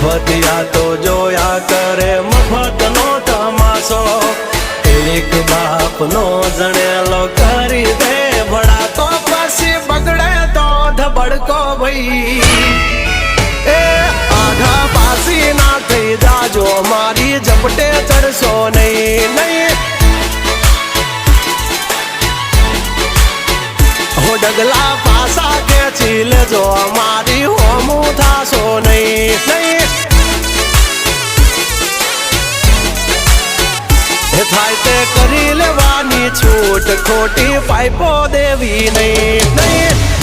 મફતિયા તો જોયા કરે મફતનો તમાશો એક બાપનો જણેલો કરી દે ભડા તો પછી બગડે તો ધબડકો ભાઈ એ આઘા પાસી ના થઈ જાજો મારી ઝપટે ચડશો નહીં નહીં હો ડગલા પાસા ખેંચી લેજો મારી હોમું થાશો નહીં નહીં થાય તે કરી લેવાની છૂટ ખોટી પાઇપો દેવી નહીં નહીં